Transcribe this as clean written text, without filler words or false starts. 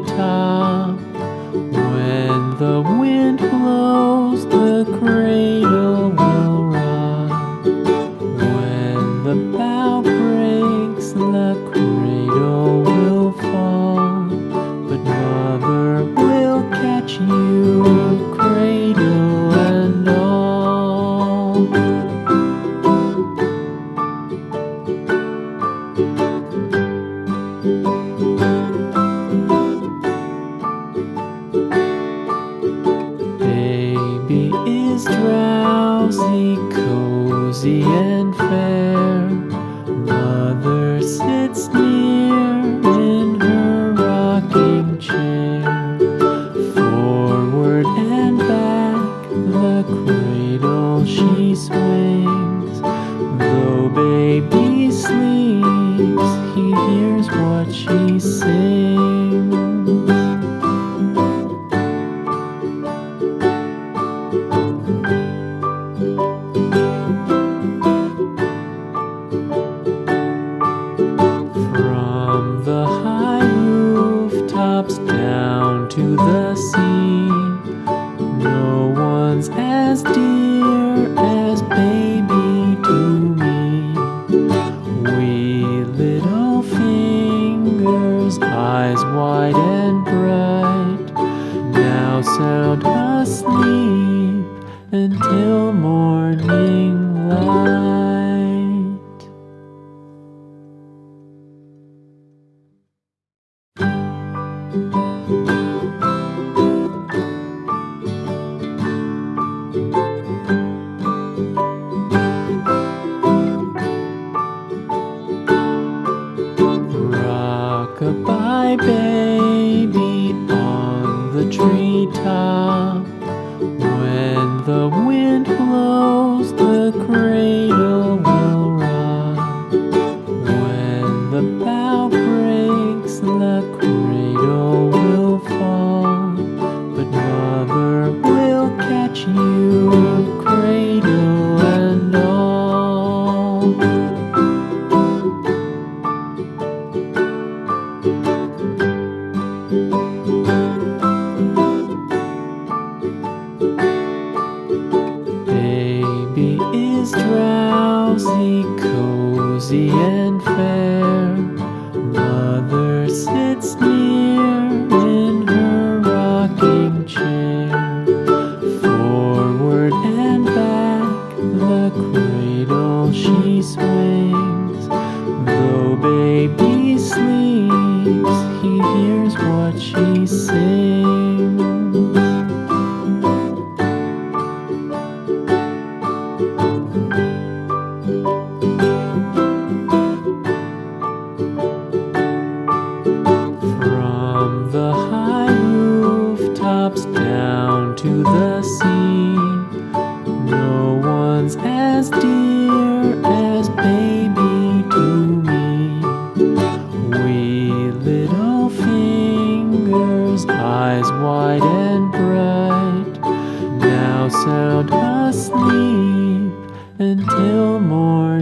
treetop. When the wind blows, the cradle will rock. When the bough breaks, the cradle will fall. But Mother will catch you, cradle and all. Baby is drowsy, cozy and fair. Mother sits near in her rocking chair. Forward and back, the cradle she swings. Though baby sleeps, he hears what she sings. From the high rooftops down to the sea, no one's as dear as baby to me. Wee little fingers, eyes wide and bright, now sound asleep until morning light. Rock-a-bye baby on the treetop. When the wind blows, the cradle will rock. When the bough breaks, the cradle will fall. But Mother will catch you, cradle and all. Baby is drowsy, cozy and fair. Mother sits near in her rocking chair. Forward and back, the cradle she swings. Though baby sleeps, he hears what she sings. From the high rooftops down to the sea, no one's as dear as baby to me. Wee little fingers, eyes wide and bright, now sound asleep until morning.